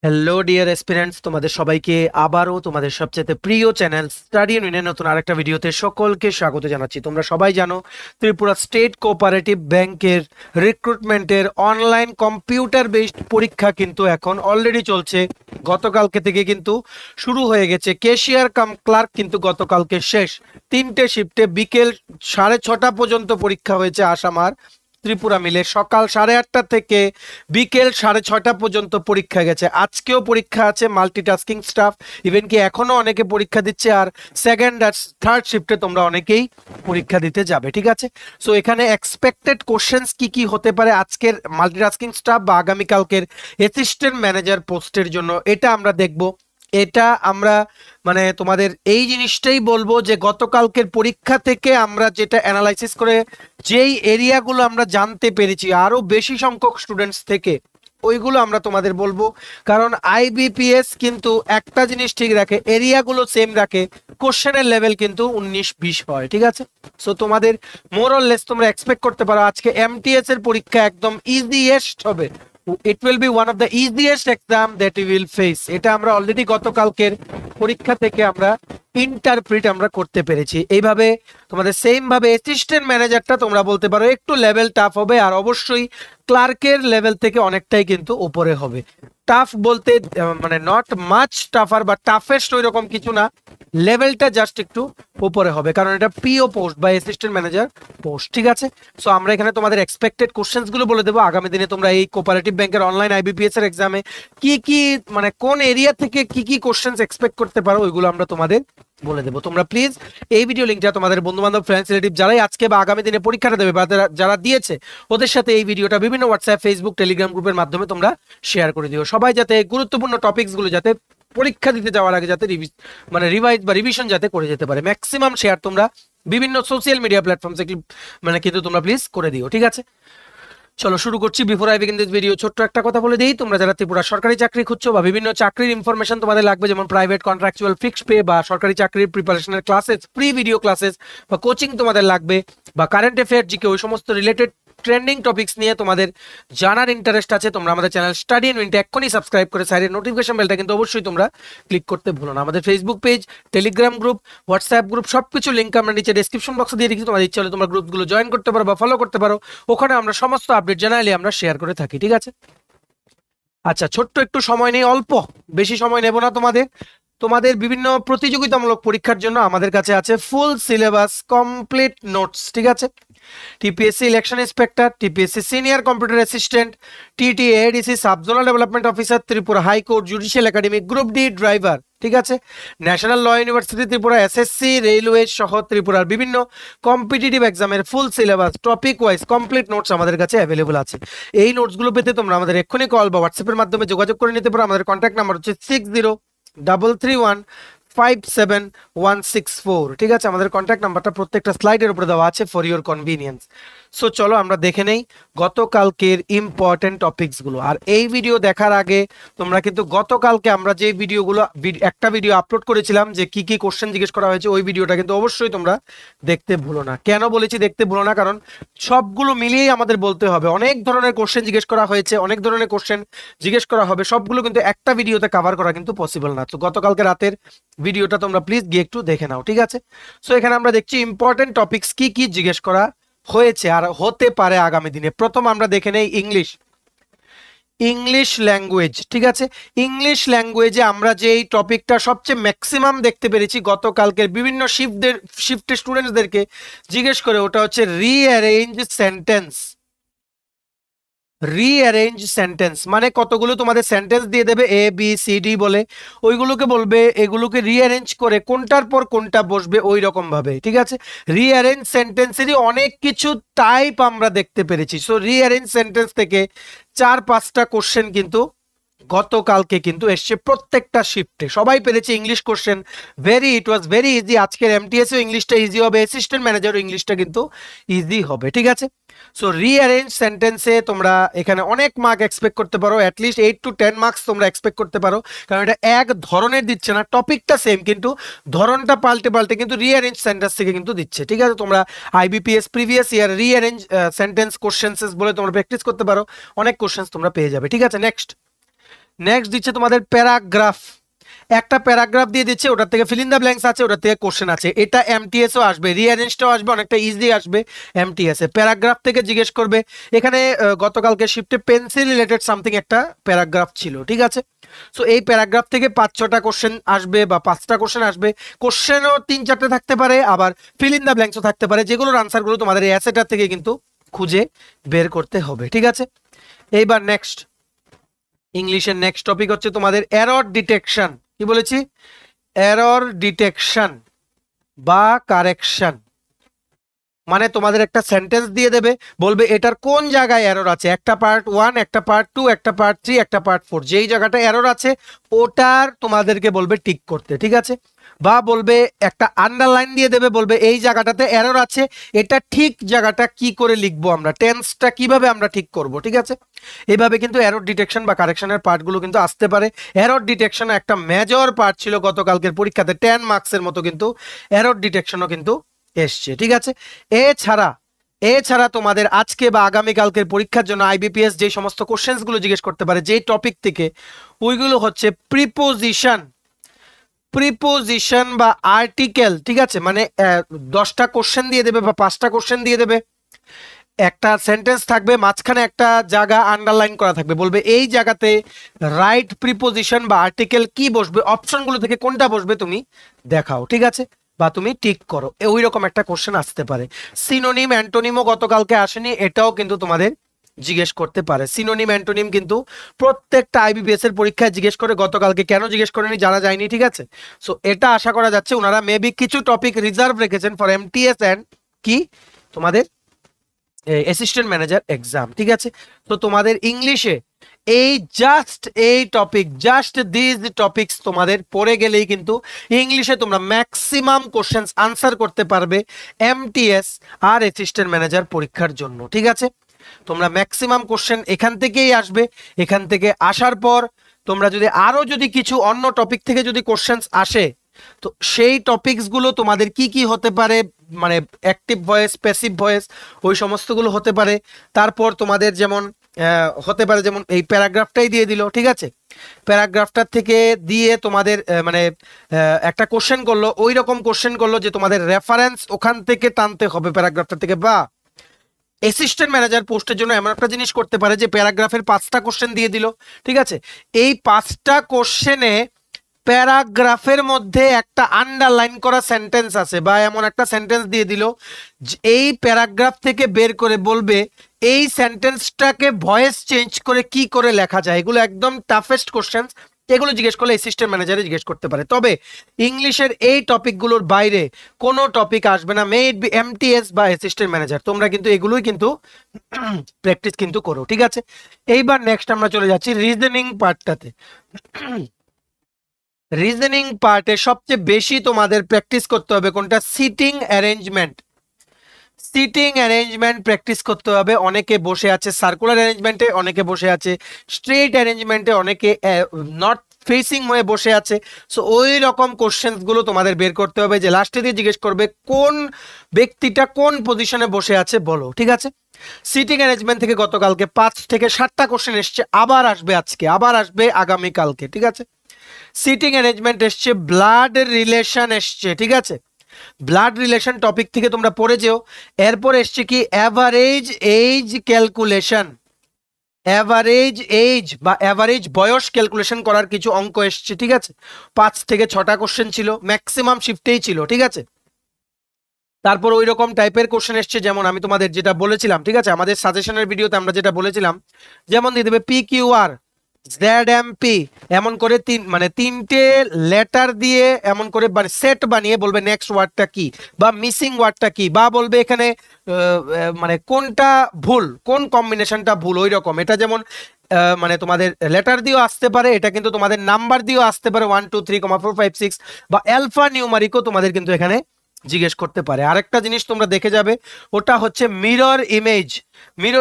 Hello dear aspirants, তোমাদের সবাইকে আবারও তোমাদের সবচেয়ে প্রিয় চ্যানেল স্টাডি ইউনিয়নের নতুন আরেকটা ভিডিওতে সকলকে স্বাগত জানাচ্ছি। তোমরা সবাই জানো ত্রিপুরা স্টেট কোঅপারেটিভ ব্যাংকের রিক্রুটমেন্টের অনলাইন কম্পিউটার বেসড পরীক্ষা কিন্তু এখন অলরেডি চলছে। গতকালকে থেকে কিন্তু শুরু হয়ে গেছে। ক্যাশিয়ার কাম ক্লার্ক কিন্তু গতকালকে শেষ। 3টে শিফটে বিকেল 6:30 পর্যন্ত পরীক্ষা হয়েছে আসাম আর ত্রিপুরা মিলে। সকাল 8:30 থেকে বিকেল 6:30 পর্যন্ত পরীক্ষা গেছে। আজকেও পরীক্ষা আছে মাল্টিটাস্কিং স্টাফ, ইভেন কি এখনো অনেকে পরীক্ষা দিচ্ছে, আর সেকেন্ড আর থার্ড শিফটে তোমরা অনেকেই পরীক্ষা দিতে যাবে। ঠিক আছে, সো এখানে এক্সপেক্টেড কোশ্চেন্স কি কি হতে পারে আজকের মাল্টিটাস্কিং স্টাফ বা আগামীকালকের অ্যাসিস্ট্যান্ট ম্যানেজার পোস্টের জন্য, এটা আমরা দেখব। এটা আমরা মানে তোমাদের এই জিনিসটাই বলবো যে গতকালকের পরীক্ষা থেকে আমরা যেটা অ্যানালাইসিস করে যেই এরিয়াগুলো আমরা জানতে পেরেছি আরো বেশি সংখ্যক স্টুডেন্টস থেকে, ওইগুলো আমরা তোমাদের বলবো। কারণ আইবিপিএস কিন্তু একটা জিনিস ঠিক রাখে, এরিয়াগুলো সেম রাখে, কোশ্চেনের লেভেল কিন্তু 19-20 হয়। ঠিক আছে, সো তোমাদের মোর অর লেস তোমরা এক্সপেক্ট করতে পারো আজকে এমটিএস এর পরীক্ষা একদম ইজিয়েস্ট হবে। It will be one of the easiest exam that you will face. এটা আমরা অলরেডি গতকালকের পরীক্ষা থেকে আমরা ইন্টারপ্রিট আমরা করতে পেরেছি। এইভাবে তোমাদের সেম ভাবে অ্যাসিস্ট্যান্ট ম্যানেজারটা তোমরা বলতে পারো একটু লেভেল টাফ হবে, আর অবশ্যই ক্লার্কের লেভেল থেকে অনেকটাই কিন্তু উপরে হবে। টাফ বলতে মানে নট মাচ টাফার বা টাফেস্ট ওই রকম কিছু না, লেভেলটা জাস্ট একটু উপরে হবে, কারণ এটা পিও পোস্ট বা অ্যাসিস্ট্যান্ট ম্যানেজার পোস্ট। ঠিক আছে, সো আমরা এখানে তোমাদের এক্সপেক্টেড কোশ্চেন্স গুলো বলে দেবো। আগামী দিনে তোমরা এই কোঅপারেটিভ ব্যাংকের অনলাইন আইবিপিএস এর এক্সামে কি কি মানে কোন এরিয়া থেকে কি কি কোশ্চেন্স এক্সপেক্ট করতে পারো ওইগুলো আমরা তোমাদের বলে দেবো। তোমরা প্লিজ এই ভিডিও লিঙ্কটা তোমাদের বন্ধু বান্ধব, ফ্রেন্ডস, রিলেটিভ যারাই আজকে বা আগামী দিনে পরীক্ষাটা দেবে বা যারা দিয়েছে ওদের সাথে এই ভিডিওটা বিভিন্ন হোয়াটসঅ্যাপ, ফেসবুক, টেলিগ্রাম গ্রুপের মাধ্যমে তোমরা শেয়ার করে দিও। সবাই যাতে গুরুত্বপূর্ণ টপিকস গুলো যাতে পরীক্ষা দিতে যাওয়ার আগে যাতে মানে রিভাইজ বা রিভিশন যাতে করে যেতে পারে, ম্যাক্সিমাম শেয়ার তোমরা বিভিন্ন সোশ্যাল মিডিয়া প্ল্যাটফর্মসে মানে কিন্তু তোমরা প্লিজ করে দিও। ঠিক আছে, চলো শুরু করছি। Before I begin this video ছোট্ট একটা কথা বলে দিই, তোমরা যারা ত্রিপুরা সরকারি চাকরি খুঁজছো বা বিভিন্ন চাকরির ইনফরমেশন তোমাদের লাগবে, যেমন প্রাইভেট কন্ট্রাকচুয়াল ফিক্সড পে বা সরকারি চাকরির প্রিপারেশনের ক্লাসেস, ফ্রি ভিডিও ক্লাসেস বা কোচিং তোমাদের লাগবে, বা কারেন্ট অ্যাফেয়ার, জিকে, ওই সমস্ত রিলেটেড ট্রেন্ডিং টপিকস নিয়ে তোমাদের জানার ইন্টারেস্ট আছে, তোমরা আমাদের চ্যানেল স্টাডি ইউনিট এক্ষুনি সাবস্ক্রাইব করে সাইডের নোটিফিকেশন বেলটা কিন্তু অবশ্যই তোমরা ক্লিক করতে ভুলো না। আমাদের Facebook page, Telegram group, WhatsApp group সবকিছু লিঙ্ক আমরা নিচে ডেসক্রিপশন বক্সে দিয়ে রেখেছি। তোমাদের ইচ্ছা হলে তোমরা গ্রুপগুলো জয়েন করতে পারো বা ফলো করতে পারো, ওখানে আমরা সমস্ত আপডেট জানাইলে আমরা শেয়ার করে থাকি। ঠিক আছে, আচ্ছা ছোট্ট একটু সময় নেই, অল্প, বেশি সময় নেব না তোমাদের। তোমাদের বিভিন্ন প্রতিযোগিতামূলক পরীক্ষার জন্য আমাদের কাছে আছে ফুল সিলেবাস কমপ্লিট নোটস। ঠিক আছে, TPSC election inspector, TPSC senior computer assistant, TTADC subzonal development officer, Tripura high court judicial academy, group D driver. ঠিক আছে, national law university Tripura, SSC, railway সহ ত্রিপুরার বিভিন্ন কম্পিটিটিভ এক্সামের full syllabus topic wise complete notes আমাদের কাছে অ্যাভেলেবল আছে। এই নোটসগুলো পেতে তোমরা আমাদের এক্ষুনি কল বা হোয়াটসঅ্যাপের মাধ্যমে যোগাযোগ করে নিতে পারো। আমাদের কন্ট্যাক্ট নাম্বার হচ্ছে 6033157164। ঠিক আছে, আমাদের কন্ট্যাক্ট নাম্বারটা প্রত্যেকটা স্লাইডের উপরে দেওয়া আছে ফর ইউর কনভিনিয়েন্স। সো চলো আমরা দেখে নেই গতকালকের ইম্পর্টেন্ট টপিকস গুলো। আর এই ভিডিও দেখার আগে তোমরা কিন্তু গতকালকে আমরা যে ভিডিওগুলো একটা ভিডিও আপলোড করেছিলাম যে কি কি কোশ্চেন জিজ্ঞেস করা হয়েছে, ওই ভিডিওটা কিন্তু অবশ্যই তোমরা দেখতে ভুলো না। কেন বলেছি দেখতে ভুলো না, কারণ সবগুলো মিলিয়েই আমাদের বলতে হবে। অনেক ধরনের কোশ্চেন জিজ্ঞেস করা হয়েছে, অনেক ধরনের কোশ্চেন জিজ্ঞেস করা হবে, সবগুলো কিন্তু একটা ভিডিওতে কভার করা কিন্তু পসিবল না। তো গতকালকে রাতের ভিডিওটা তোমরা প্লিজ গিয়ে একটু দেখে নাও। ঠিক আছে, সো এখানে আমরা দেখছি ইম্পর্টেন্ট টপিকস কি কি জিজ্ঞেস করা হয়েছে আর হতে পারে আগামী দিনে। প্রথম আমরা দেখে নেই ইংলিশ ল্যাঙ্গুয়েজ। ঠিক আছে, ইংলিশ ল্যাঙ্গুয়েজে আমরা যে এই টপিকটা সবচেয়ে ম্যাক্সিমাম দেখতে পেরেছি গতকালকের বিভিন্ন শিফটের স্টুডেন্টসদেরকে জিজ্ঞেস করে, ওটা হচ্ছে রিঅ্যারেঞ্জ সেন্টেন্স। মানে কতগুলো তোমাদের সেন্টেন্স দিয়ে দেবে এ বি সি ডি বলে, ওইগুলোকে বলবে এগুলোকে রিঅ্যারেঞ্জ করে কোনটার পর কোনটা বসবে ওই রকম ভাবে। ঠিক আছে, রিঅ্যারেঞ্জ সেন্টেন্সেরই অনেক কিছু টাইপ আমরা দেখতে পেরেছি। সো রিঅ্যারেঞ্জ সেন্টেন্স থেকে 4-5টা কোশ্চেন কিন্তু গতকালকে কিন্তু এসছে প্রত্যেকটা শিফটে। সবাই পেরেছে English question, it was very easy. আজকের এমটিএস ইংলিশটা ইজি হবে, অ্যাসিস্ট্যান্ট ম্যানেজার ইংলিশটা কিন্তু ইজি হবে। ঠিক আছে, সো রিঅ্যারেঞ্জ সেন্টেন্সে তোমরা এখানে অনেক মার্ক এক্সপেক্ট করতে পারো, অ্যাটলিস্ট 8 to 10 মার্কস তোমরা এক্সপেক্ট করতে পারো, কারণ এটা এক ধরনের দিচ্ছে না, টপিকটা সেম কিন্তু ধরনটা পাল্টে পাল্টে কিন্তু রিঅ্যারেঞ্জ সেন্টেন্স থেকে কিন্তু দিচ্ছে। ঠিক আছে, তোমরা IBPS previous year rearrange sentence questions বলে তোমরা প্র্যাকটিস করতে পারো, অনেক কোশ্চেন্স তোমরা পেয়ে যাবে। ঠিক আছে, নেক্সট দিচ্ছে তোমাদের প্যারাগ্রাফ, একটা প্যারাগ্রাফ দিয়ে দিচ্ছে, ওটার থেকে ফিল ইন দ্য ব্ল্যাঙ্কস আছে, ওটার থেকে কোশ্চেন আছে। এটা এমটিএসও আসবে, রিঅ্যারেঞ্জটাও আসবে, অনেকটা ইজি আসবে এমটিএস এ। প্যারাগ্রাফ থেকে জিজ্ঞেস করবে, এখানে গতকালকে শিফটে পেন্সিল রিলেটেড সামথিং একটা প্যারাগ্রাফ ছিল, ঠিক আছে। সো এই প্যারাগ্রাফ থেকে 5-6টা কোশ্চেন আসবে বা 5টা কোশ্চেন আসবে। কোশ্চেনও 3-4টে থাকতে পারে, আবার ফিল ইন দ্য ব্ল্যাঙ্কসও থাকতে পারে, যেগুলোর আনসারগুলো তোমাদের এই অ্যাসেটার থেকে কিন্তু খুঁজে বের করতে হবে, ঠিক আছে। এইবার নেক্সট ইংলিশের নেক্সট টপিক হচ্ছে তোমাদের এরর ডিটেকশন। কি বলেছি? এরর ডিটেকশন বা কারেকশন। মানে তোমাদের একটা সেন্টেন্স দিয়ে দেবে, বলবে এটার কোন জায়গায় এরর আছে, একটা পার্ট 1, একটা পার্ট 2, একটা পার্ট 3, একটা পার্ট 4, যেই জায়গাটা এরর আছে ওটার তোমাদেরকে বলবে টিক করতে, ঠিক আছে। বা বলবে একটা আন্ডারলাইন দিয়ে দেবে, বলবে এই জায়গাটাতে এরর আছে, এটা ঠিক জায়গাটা কি করে লিখবো, আমরা টেন্সটা কিভাবে আমরা ঠিক করব, ঠিক আছে। এইভাবে কিন্তু এরর ডিটেকশন বা কারেকশনের পার্টগুলো কিন্তু আসতে পারে। এরর ডিটেকশন একটা মেজর পার্ট ছিল গতকালকের পরীক্ষাতে, 10 মার্কসের মতো কিন্তু এরর ডিটেকশনও কিন্তু এসছে, ঠিক আছে। এছাড়া তোমাদের আজকে বা আগামীকালকের পরীক্ষার জন্য আইবিপিএস যে সমস্ত কোশ্চেন্স গুলো জিজ্ঞেস করতে পারে যেই টপিক থেকে, ওইগুলো হচ্ছে প্রিপোজিশন বা আর্টিকেল, ঠিক আছে। মানে 10টা কোশ্চেন দিয়ে দেবে বা 5টা কোশ্চেন দিয়ে দেবে, একটা সেন্টেন্স থাকবে, মাঝখানে একটা জায়গা আন্ডারলাইন করা থাকবে, বলবে এই জায়গাতে রাইট প্রিপোজিশন বা আর্টিকেল কি বসবে, অপশনগুলো থেকে কোনটা বসবে তুমি দেখাও, ঠিক আছে, বা তুমি টিক করো। ওই রকম একটা কোশ্চেন আসতে পারে। সিনোনিম অ্যান্টোনিমও গতকালকে আসেনি, এটাও কিন্তু তোমাদের জিজ্ঞেস করতে পারে। সিনোনিম অ্যান্টোনিম কিন্তু প্রত্যেকটা আইবিপিএস এর পরীক্ষায় জিজ্ঞেস করে, গতকালকে কেন জিজ্ঞেস করেনি জানা যায়নি, ঠিক আছে। সো এটা আশা করা যাচ্ছে ওনারা মেবি কিছু টপিক রিজার্ভ রেখেছেন ফর এমটিএস অ্যান্ড কি তোমাদের অ্যাসিস্ট্যান্ট ম্যানেজার এক্সাম, ঠিক আছে। তো তোমাদের ইংলিশে জাস্ট দিস টপিকস তোমাদের পড়ে গেলেই কিন্তু ইংলিশে তোমরা ম্যাক্সিমাম কোশ্চেন্স আনসার করতে পারবে এমটিএস আর অ্যাসিস্ট্যান্ট ম্যানেজার পরীক্ষার জন্য, ঠিক আছে। তোমরা ম্যাক্সিমাম কোশ্চেন এখান থেকেই আসবে। এখান থেকে আসার পর তোমরা যদি কিছু অন্য টপিক থেকে যদি কোশ্চেন্স আসে, তো সেই টপিকস গুলো তোমাদের কি কি হতে পারে, মানে অ্যাক্টিভ ভয়েস, প্যাসিভ ভয়েস, ওই সমস্তগুলো হতে পারে। তারপর তোমাদের যেমন হতে পারে, যেমন এই প্যারাগ্রাফটাই দিয়ে দিল, ঠিক আছে। প্যারাগ্রাফটার থেকে দিয়ে তোমাদের মানে একটা কোশ্চেন করলো, ওই রকম কোশ্চেন করলো যে তোমাদের রেফারেন্স ওখান থেকে টানতে হবে প্যারাগ্রাফটা থেকে। বা অ্যাসিস্ট্যান্ট ম্যানেজার পোস্টের জন্য এমন একটা জিনিস করতে পারে যে প্যারাগ্রাফের 5টা কোশ্চেন দিয়ে দিল, ঠিক আছে। এই 5টা কোশ্চেনে প্যারাগ্রাফের মধ্যে একটা আন্ডারলাইন করা সেন্টেন্স আছে, বা এমন একটা সেন্টেন্স দিয়ে দিল, এই প্যারাগ্রাফ থেকে বের করে বলবে এই সেন্টেন্সটাকে ভয়েস চেঞ্জ করে কি করে লেখা যায়। এগুলো একদম টাফেস্ট কোশ্চেন, এগুলো জিজ্ঞেস করলে অ্যাসিস্ট্যান্ট ম্যানেজারে জিজ্ঞেস করতে পারে। তবে ইংলিশের এই টপিকগুলোর বাইরে কোনো টপিক আসবে না, মে ইট বি এমটিএস বা অ্যাসিস্ট্যান্ট ম্যানেজার। তোমরা কিন্তু এগুলোই কিন্তু প্র্যাকটিস কিন্তু করো, ঠিক আছে। এইবার নেক্সট আমরা চলে যাচ্ছি রিজনিং পার্টটাতে। রিজনিং পার্টে সবচেয়ে বেশি তোমাদের প্র্যাকটিস করতে হবে কোনটা? সিটিং অ্যারেঞ্জমেন্ট প্র্যাকটিস করতে হবে। অনেকে বসে আছে সার্কুলার অ্যারেঞ্জমেন্টে, অনেকে বসে আছে স্ট্রেট অ্যারেঞ্জমেন্টে, অনেকে নর্থ ফেসিং হয়ে বসে আছে। সো ওই রকম কোশ্চেন্স গুলো তোমাদের বের করতে হবে, যে লাস্টে দিয়ে জিজ্ঞেস করবে কোন ব্যক্তিটা কোন পজিশনে বসে আছে বলো, ঠিক আছে। সিটিং অ্যারেঞ্জমেন্ট থেকে গতকালকে 5 থেকে 7টা কোশ্চেন এসছে, আবার আসবে আজকে, আবার আসবে আগামীকালকে, ঠিক আছে। সিটিং অ্যারেঞ্জমেন্ট এসছে, ব্লাড রিলেশন এসছে, ঠিক আছে। ব্লাড রিলেশন টপিক থেকে তোমরা পড়ে যেও। এরপর এসছে কি average age calculation, average age বা অ্যাভারেজ বয়স ক্যালকুলেশন করার কিছু অঙ্ক এসছে, ঠিক আছে। 5 থেকে 6টা কোশ্চেন ছিল, ম্যাক্সিমাম শিফটেই ছিল, ঠিক আছে। তারপর ওই রকম টাইপের কোশ্চেন এসছে, যেমন আমি তোমাদের যেটা বলেছিলাম, ঠিক আছে, আমাদের সাজেশনের ভিডিওতে আমরা যেটা বলেছিলাম, যেমন দিয়ে দেবে PQR ZMP, এমন করে তিনটে লেটার দিয়ে এমন করে সেট বানিয়ে বলবে নেক্সট ওয়ার্ডটা কি বা মিসিং ওয়ার্ডটা কি, বা বলবে এখানে মানে কোনটা ভুল, কোন কম্বিনেশনটা ভুল, ওই রকম। এটা যেমন মানে তোমাদের লেটার দিয়েও আসতে পারে, এটা কিন্তু তোমাদের নাম্বার দিয়েও আসতে পারে, 1 2 3 4 5 6, বা অ্যালফা নিউমারিকও তোমাদের কিন্তু এখানে জিজ্ঞেস করতে পারে। আরেকটা জিনিস তোমরা দেখে যাবে, ওটা হচ্ছে মিরর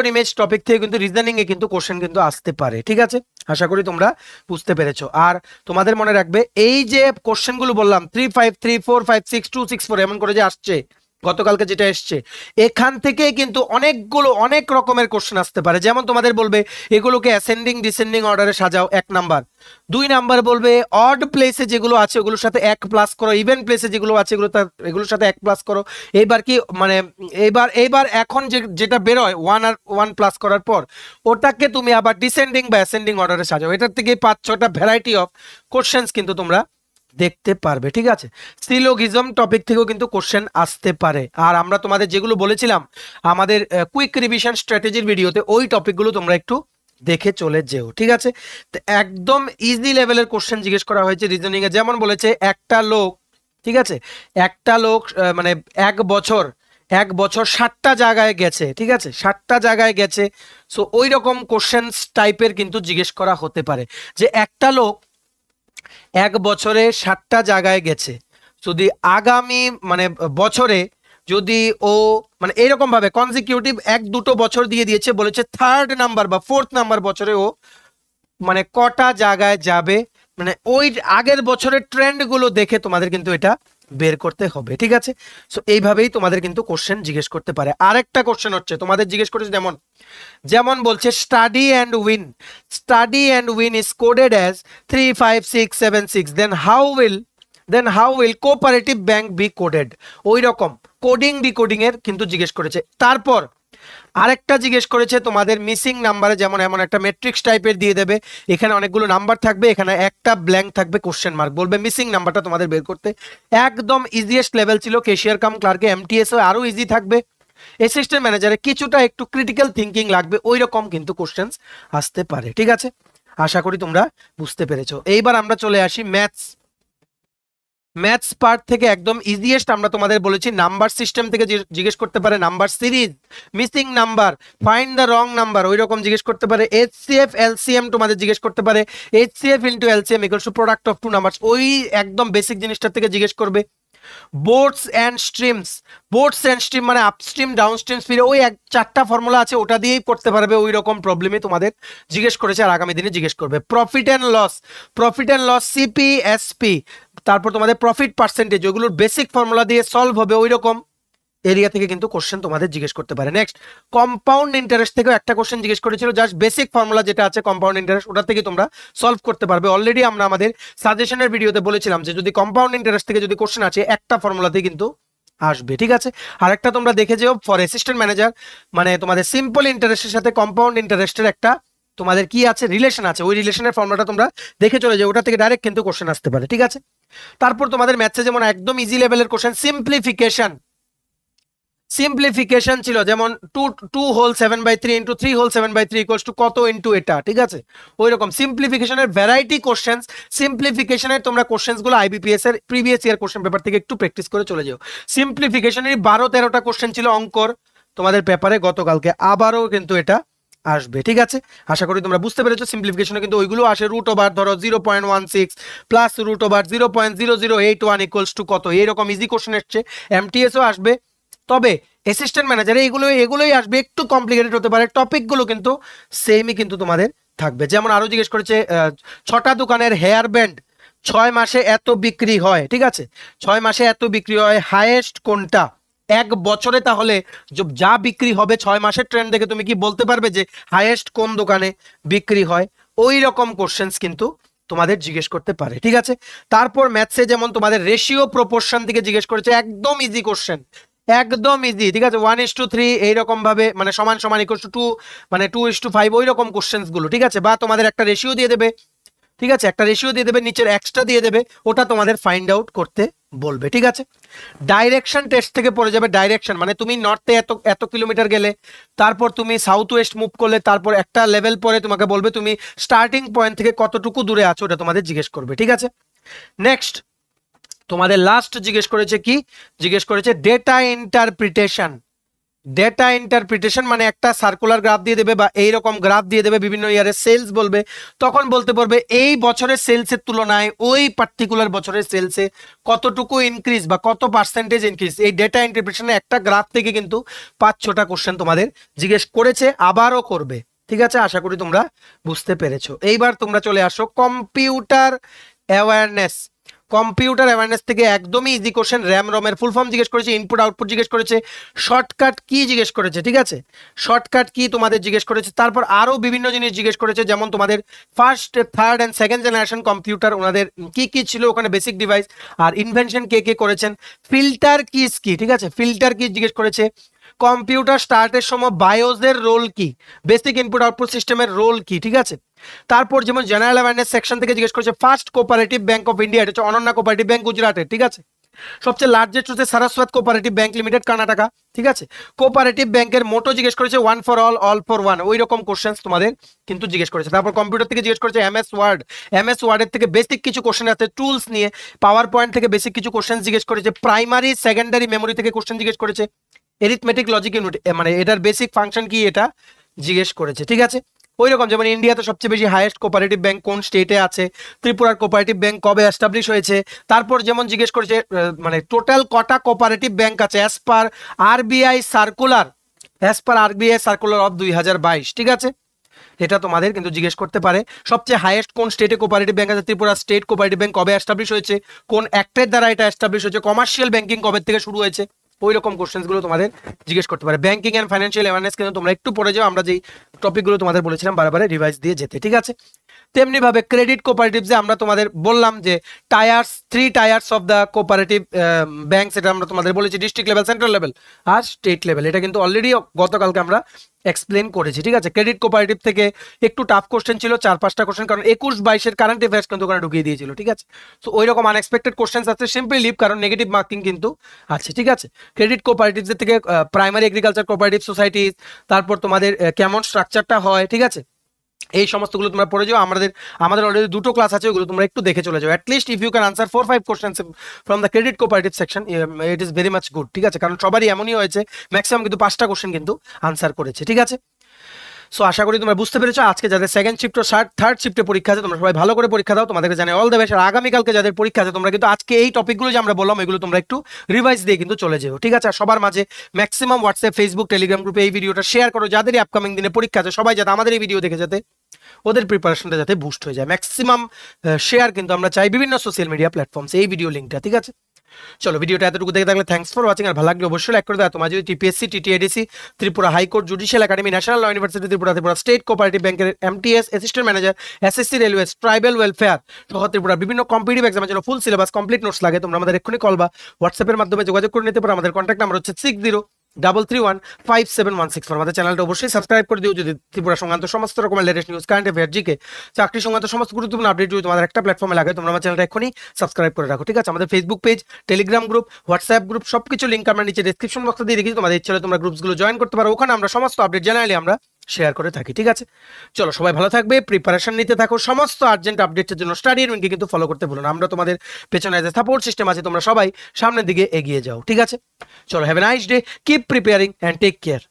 ইমেজ টপিক থেকে কিন্তু রিজনিং এ কিন্তু কোশ্চেন কিন্তু আসতে পারে, ঠিক আছে। আশা করি তোমরা বুঝতে পেরেছো। আর তোমাদের মনে রাখবে এই যে কোশ্চেন গুলো বললাম 3 5 3 4 5 6 2 6 4 এমন করে যে আসছে, গতকালকে যেটা এসছে, এখান থেকে কিন্তু অনেক রকমের কোশ্চেন আসতে পারে। যেমন তোমাদের বলবে এগুলোকে অ্যাসেন্ডিং ডিসেন্ডিং অর্ডারে সাজাও, 1 নাম্বার। 2 নাম্বার বলবে অড প্লেসে যেগুলো আছে ওগুলোর সাথে 1 প্লাস করো, ইভেন প্লেসে যেগুলো আছে এগুলোর সাথে 1 প্লাস করো। এইবার কি মানে এইবার এখন যেটা বেরোয় 1 আর 1 প্লাস করার পর ওটাকে তুমি আবার ডিসেন্ডিং বা অ্যাসেন্ডিং অর্ডারে সাজাও। এটার থেকে 5-6টা ভ্যারাইটি অফ কোশ্চেন্স কিন্তু তোমরা দেখতে পারবে, ঠিক আছে। সিলোগিজম টপিক থেকেও কিন্তু কোশ্চেন আসতে পারে। আর আমরা তোমাদের যেগুলো বলেছিলাম আমাদের কুইক রিভিশন স্ট্র্যাটেজির ভিডিওতে, ওই টপিকগুলো তোমরা একটু দেখে চলে যেও, ঠিক আছে। তো একদম ইজি লেভেলের কোশ্চেন জিজ্ঞেস করা হয়েছে রিজনিং এ। যেমন বলেছে একটা লোক, ঠিক আছে, একটা লোক মানে এক বছর 60টা জায়গায় গেছে, ঠিক আছে, 60টা জায়গায় গেছে। সো ওই রকম কোশ্চেন্স টাইপের কিন্তু জিজ্ঞেস করা হতে পারে যে একটা লোক 1 বছরে 60টা জায়গায় গেছে, যদি আগামী মানে বছরে যদি ও মানে এরকম ভাবে কনজিকিউটিভ 1-2 বছর দিয়ে দিয়েছে, বলেছে 3rd নাম্বার বা 4th নাম্বার বছরে ও মানে কটা জায়গায় যাবে, মানে ওই আগের বছরের ট্রেন্ড গুলো দেখে তোমাদের কিন্তু এটা বের করতে হবে, ঠিক আছে। সো এইভাবেই তোমাদের কিন্তু কোশ্চেন জিজ্ঞেস করতে পারে। আরেকটা কোশ্চেন হচ্ছে তোমাদের জিজ্ঞেস করেছে যেমন বলছে study and win is coded as 35676, then how will cooperative bank be coded. ওই রকম কোডিং ডিকোডিং এর কিন্তু জিজ্ঞেস করেছে। তারপর আরেকটা জিজ্ঞেস করেছে তোমাদের মিসিং নাম্বারে, যেমন এমন একটা ম্যাট্রিক্স টাইপের দিয়ে দেবে, এখানে অনেকগুলো নাম্বার থাকবে, এখানে একটা ব্ল্যাঙ্ক থাকবে, কোশ্চেন মার্ক, বলবে মিসিং নাম্বারটা তোমাদের বের করতে। একদম ইজিয়েস্ট লেভেল ছিল ক্যাশিয়ার কাম ক্লার্কে, এমটিএস আরো ইজি থাকবে, অ্যাসিস্ট্যান্ট ম্যানেজারে কিছুটা একটু ক্রিটিক্যাল থিঙ্কিং লাগবে, ওই রকম কিন্তু কোশ্চেন্স আসতে পারে, ঠিক আছে। আশা করি তোমরা বুঝতে পেরেছো। এইবার আমরা চলে আসি ম্যাথস পার্ট থেকে। একদম ইজিয়েস্ট আমরা তোমাদের বলেছি নাম্বার সিস্টেম থেকে জিজ্ঞেস করতে পারে, number series, missing number, find the wrong number, ওই রকম জিজ্ঞেস করতে পারে। এইচসিএফ এলসিএম তোমাদের জিজ্ঞেস করতে পারে, HCF into LCM equals to product of 2 numbers, ওই একদম বেসিক জিনিসটা থেকে জিজ্ঞেস করবে। বোটস অ্যান্ড স্ট্রিম মানে আপস্ট্রিম ডাউনস্ট্রিম স্পিড, ওই 4টা ফর্মুলা আছে, ওটা দিয়েই করতে পারবে, ওই রকম প্রবলেমে তোমাদের জিজ্ঞেস করেছে আর আগামী দিনে জিজ্ঞেস করবে। Profit and loss CP SP, তারপর তোমাদের প্রফিট পার্সেন্টেজ, ওইগুলোর বেসিক ফর্মুলা দিয়ে সলভ হবে, ওই রকম এরিয়া থেকে কিন্তু কোশ্চেন তোমাদের জিজ্ঞেস করতে পারে। নেক্সট কম্পাউন্ড ইন্টারেস্ট থেকেও একটা কোশ্চেন জিজ্ঞেস করেছিল, জাস্ট বেসিক ফর্মুলা যেটা আছে কম্পাউন্ড ইন্টারেস্ট, ওটা থেকে তোমরা সলভ করতে পারবে। অলরেডি আমরা আমাদের সাজেশনের ভিডিওতে বলেছিলাম যে যদি কম্পাউন্ড ইন্টারেস্ট থেকে যদি কোশ্চেন আছে একটা ফর্মুলাতেই কিন্তু আসবে, ঠিক আছে। আর একটা তোমরা দেখে যেও ফর অ্যাসিস্ট্যান্ট ম্যানেজার, মানে তোমাদের সিম্পল ইন্টারেস্টের সাথে কম্পাউন্ড ইন্টারেস্টের একটা তোমাদের কি আছে রিলেশন আছে, ওই রিলেশনের ফর্মুলাটা তোমরা দেখে চলে যাও, ওটা থেকে ডাইরেক্ট কিন্তু কোশ্চেন আসতে পারে, ঠিক আছে। তারপর তোমাদের ম্যাথসে যেমন একদম ইজি লেভেলের কোশ্চেন সিম্পলিফিকেশন ছিল, যেমন 2 whole 7/3 into 3 whole 7/3 equals to কত ইন্টু এটা, ঠিক আছে। ওই রকম সিম্পলিফিকেশনের ভ্যারাইটি কোশ্চেন্স, সিম্পলিফিকেশনের তোমরা কোশ্চেন্সগুলো আইবিপিএস এর প্রিভিয়াস ইয়ার কোশ্চেন পেপার থেকে একটু প্র্যাকটিস করে চলে যাও। সিম্পলিফিকেশনের 12-13টা কোশ্চেন ছিল অঙ্কর তোমাদের পেপারে গতকালকে, আবারও কিন্তু এটা আসবে, ঠিক আছে। আশা করি তোমরা বুঝতে পেরেছো। সিম্পলিফিকেশনে কিন্তু ওইগুলো আসে, রুট ওভার ধরো 0.16 plus root over 0.0081 equals to কত, এইরকম ইজি কোশ্চেন এসছে। এমটিএসও আসবে, তবে অ্যাসিস্ট্যান্ট ম্যানেজারে এগুলোই আসবে, একটু কমপ্লিকেটেড হতে পারে, টপিকগুলো কিন্তু সেমই কিন্তু তোমাদের থাকবে। যেমন আরো জিজ্ঞেস করেছে 6টা দোকানের হেয়ার ব্যান্ড 6 মাসে এত বিক্রি হয়, ঠিক আছে, 6 মাসে এত বিক্রি হয়, হাইয়েস্ট কোনটা 1 বছরে, তাহলে যা বিক্রি হবে 6 মাসের ট্রেন্ড দেখে তুমি কি বলতে পারবে যে হাইয়েস্ট কোন দোকানে বিক্রি হয়, ওই রকম কোশ্চেন্স কিন্তু তোমাদের জিজ্ঞেস করতে পারে, ঠিক আছে। তারপর ম্যাথসে যেমন তোমাদের রেশিও প্রপোর্শন থেকে জিজ্ঞেস করেছে, একদম ইজি কোশ্চেন, একদম ইজি, ঠিক আছে, 1:3 এইরকম ভাবে, মানে সমান সমান ইকুয়াল টু 2, মানে 2:5, ওই রকম কোশ্চেন্স গুলো, ঠিক আছে। বা তোমাদের একটা রেশিও দিয়ে দেবে, ঠিক আছে, একটা রেশিও দিয়ে দেবে, নিচের এক্সট্রা দিয়ে দেবে, ওটা তোমাদের ফাইন্ড আউট করতে বলবে, ঠিক আছে। ডাইরেকশন টেস্ট থেকে পড়ে যাবে, ডাইরেকশন মানে তুমি নর্থে এত কিলোমিটার গেলে, তারপর তুমি সাউথ ওয়েস্ট মুভ করলে, তারপর একটা লেভেল পরে তোমাকে বলবে তুমি স্টার্টিং পয়েন্ট থেকে কতটুকু দূরে আছো, ওটা তোমাদের জিজ্ঞেস করবে, ঠিক আছে। নেক্সট তোমাদের লাস্ট জিজ্ঞেস করেছে ডেটা ইন্টারপ্রিটেশন, মানে একটা সার্কুলার গ্রাফ দিয়ে দেবে বা এইরকম গ্রাফ দিয়ে দেবে, বিভিন্ন ইয়ারের সেলস বলবে, তখন বলতে পারবে এই বছরের সেলসের তুলনায় ওই পার্টিকুলার বছরের সেলসে কতটুকু ইনক্রিজ বা কত পার্সেন্টেজ ইনক্রিজ। এই ডেটা ইন্টারপ্রিটেশনের একটা গ্রাফ থেকে কিন্তু 5-6টা কোশ্চেন তোমাদের জিজ্ঞেস করেছে, আবারও করবে, ঠিক আছে। আশা করি তোমরা বুঝতে পেরেছো। এইবার তোমরা চলে আসো কম্পিউটার অ্যাওয়ারনেস। কম্পিউটার অ্যাওয়ারনেস থেকে একদমই ইজি কোশ্চেন, র্যাম রমের ফুল ফর্ম জিজ্ঞেস করেছে, ইনপুট আউটপুট জিজ্ঞেস করেছে, শর্টকাট কি জিজ্ঞেস করেছে, ঠিক আছে, শর্টকাট কি তোমাদের জিজ্ঞেস করেছে, তারপর আরও বিভিন্ন জিনিস জিজ্ঞেস করেছে, যেমন তোমাদের first third and second generation computer ওনাদের কি কি ছিল ওখানে বেসিক ডিভাইস, আর ইনভেনশন কে কে করেছেন, ফিল্টার কিস কি, ঠিক আছে, ফিল্টার কি জিজ্ঞেস করেছে, কম্পিউটার স্টার্টের সময় বায়োসের রোল কি, বেসিক ইনপুট আউটপুট সিস্টেমের রোল কি, ঠিক আছে। তারপর যেমন জেনারেল অ্যাওয়ারনেস সেকশন থেকে জিজ্ঞেস করেছে first cooperative bank of India, এটা হচ্ছে অনন্যা কোঅপারেটিভ ব্যাংক গুজরাটের, ঠিক আছে। সবচেয়ে লার্জেস্ট হচ্ছে Saraswat cooperative bank limited Karnataka, ঠিক আছে। কোঅপারেটিভ ব্যাংকের মোটো জিজ্ঞেস করেছে one for all for one, ওই রকম কোশ্চেন তোমাদের কিন্তু জিজ্ঞেস করেছে। তারপর কম্পিউটার থেকে জিজ্ঞেস করেছে এমএস ওয়ার্ডের থেকে বেসিক কিছু কোশ্চেন আছে, টুলস নিয়ে পাওয়ার পয়েন্ট থেকে বেসিক কিছু কোশ্চেন জিজ্ঞেস করেছে, প্রাইমারি সেকেন্ডারি মেমোরি থেকে কোশ্চেন জিজ্ঞেস করেছে, এরিথমেটিক লজিক ইউনিট মানে এটার বেসিক ফাংশন কি এটা জিজ্ঞেস করেছে, ঠিক আছে। ওই রকম যেমন ইন্ডিয়াতে সবচেয়ে বেশি হাইয়েস্ট কোঅপারেটিভ ব্যাংক কোন স্টেটে আছে, ত্রিপুরার কোঅপারেটিভ ব্যাংক কবে এস্টাবলিশ হয়েছে, তারপর যেমন জিজ্ঞেস করেছে মানে টোটাল কটা কোঅপারেটিভ ব্যাংক আছে as per RBI circular of 2022, ঠিক আছে, এটা তোমাদের কিন্তু জিজ্ঞেস করতে পারে। সবচেয়ে হাইয়েস্ট কোন স্টেটে কোঅপারেটিভ ব্যাংক আছে, ত্রিপুরা স্টেট কোঅপারেটিভ ব্যাংক কবে এস্টাবলিশ হয়েছে, কোন অ্যাক্টের দ্বারা এটা এস্টাবলিশ হয়েছে, কমার্শিয়াল ব্যাংকিং কবে থেকে শুরু হয়েছে, ওই রকম কোশ্চেন্সগুলো তোমাদের জিজ্ঞেস করতে পারে। ব্যাংকিং অ্যান্ড ফাইন্যান্সিয়াল অ্যাওয়ারনেস কিন্তু তোমরা একটু পড়ে যাও, আমরা যেই টপিকগুলো তোমাদের বলেছিলাম বারবার রিভাইজ দিয়ে যেতে, ঠিক আছে। তেমনি ভাবে ক্রেডিট কোঅপারেটিভসে আমরা তোমাদের বললাম যে three tyres of the cooperative banks, এটা আমরা তোমাদের বলেছি ডিস্ট্রিক্ট লেভেল, সেন্ট্রাল লেভেল আর স্টেট লেভেল, এটা কিন্তু অলরেডি গতকালকে আমরা এক্সপ্লেন করেছি, ঠিক আছে। ক্রেডিট কোঅপারেটিভ থেকে একটু টাফ কোশ্চেন ছিল, 4-5টা কোশ্চেন, কারণ 21-22-এর কারেন্ট অ্যাফেয়ার্স কিন্তু ওখানে ঢুকিয়ে দিয়েছিল, ঠিক আছে। তো ওই রকম আনএক্সপেক্টেড কোশ্চেন আছে, সিম্পলি লিভ, কারণ নেগেটিভ মার্কিং কিন্তু আছে, ঠিক আছে। ক্রেডিট কোঅপারেটিভসের থেকে প্রাইমারি এগ্রিকালচার কোঅপারেটিভ সোসাইটি, তারপর তোমাদের কেমন স্ট্রাকচারটা হয়, ঠিক আছে, এই সমস্তগুলো তোমরা পড়ে যাও। আমাদের অলরেডি 2টো ক্লাস আছে, ওগুলো তোমরা একটু দেখে চলে যাও। At least if you can answer 4-5 questions from the credit cooperative section, it is very much good, ঠিক আছে, কারণ সবারই এমনই হয়েছে, ম্যাক্সিমাম কিন্তু 5টা কোশ্চেন কিন্তু আনসার করেছে, ঠিক আছে। সো আশা করি তোমরা বুঝতে পেরেছো। আজকে যাদের সেকেন্ড শিফট ও থার্ড শিফটে পরীক্ষা আছে, তোমরা সবাই ভালো করে পরীক্ষা দাও, তোমাদেরকে জানাই অল দ্য বেস্ট। আর আগামীকালকে যাদের পরীক্ষা আছে, তোমরা কিন্তু আজকে এই টপিকগুলো যে আমরা বললাম এগুলো তোমরা একটু রিভাইজ দিয়ে কিন্তু চলে যাও, ঠিক আছে। আর সবার মাঝে ম্যাক্সিমাম হোয়াটসঅ্যাপ, ফেসবুক, টেলিগ্রাম গ্রুপে এই ভিডিওটা শেয়ার করো, যাদেরই আপকামিং দিনে পরীক্ষা আছে সবাই যাতে আমাদের এই ভিডিও দেখে যাতে ওদের প্রিপারেশনটা যাতে বুস্ট হয়ে যায়। ম্যাক্সিমাম শেয়ার কিন্তু আমরা চাই বিভিন্ন সোশ্যাল মিডিয়া প্ল্যাটফর্মসে এই ভিডিও লিঙ্কটা, ঠিক আছে। চলো, ভিডিওটা এতটুকু দেখে থাকলে থ্যাঙ্কস ফর ওয়াচিং, আর ভালো লাগলে অবশ্যই লাইক করে দাও। তোমার যদি TPSC, TTADC, Tripura high court, judicial academy, national law university Tripura, Tripura state cooperative ব্যাংকের MTS assistant manager, SSC railway, tribal welfare সহ ত্রিপুরা বিভিন্ন কম্পিটিটিভ এক্সামের জন্য ফুল সিলেবাস কমপ্লিট নোটস লাগে, তোমরা আমাদের এক্ষুনি কল বা হোয়াটসঅ্যাপের মাধ্যমে যোগাযোগ করে নিতে পারো। আমাদের কন্ট্যাক্ট নাম্বার হচ্ছে 6033157164। আমাদের চ্যানেলটা অবশ্যই সাবস্ক্রাইব করে দিও যদি ত্রিপুরা সংক্রান্ত সমস্ত রকমের latest news, current affair, GK, চাকরি সংক্রান্ত সমস্ত গুরুত্বপূর্ণ আপডেট যদি তোমাদের একটা প্ল্যাটফর্মে লাগে, তোমরা আমার চ্যানেলটা এখনই সাবস্ক্রাইব করে রাখো, ঠিক আছে। আমাদের Facebook page, Telegram group, WhatsApp group সবকিছু লিঙ্ক আমরা নিচে ডেসক্রিপশন বক্সে দিয়ে রেখেছি, তোমাদের ইচ্ছে হলে তোমরা গ্রুপসগুলো জয়েন করতে পারো, ওখানে আমরা সমস্ত আপডেট জেনারেলি আমরা শেয়ার করে থাকি, ঠিক আছে। চলো, সবাই ভালো থাকবে, প্রিপারেশন নিতে থাকো, সমস্ত আর্জেন্ট আপডেটের জন্য স্টাডি উইনকে কিন্তু ফলো করতে ভুলো না। আমরা তোমাদের পেছনে এজ এ সাপোর্ট সিস্টেম আছে, তোমরা সবাই সামনের দিকে এগিয়ে যাও, ঠিক আছে। চলো, have a nice day, keep preparing and take care.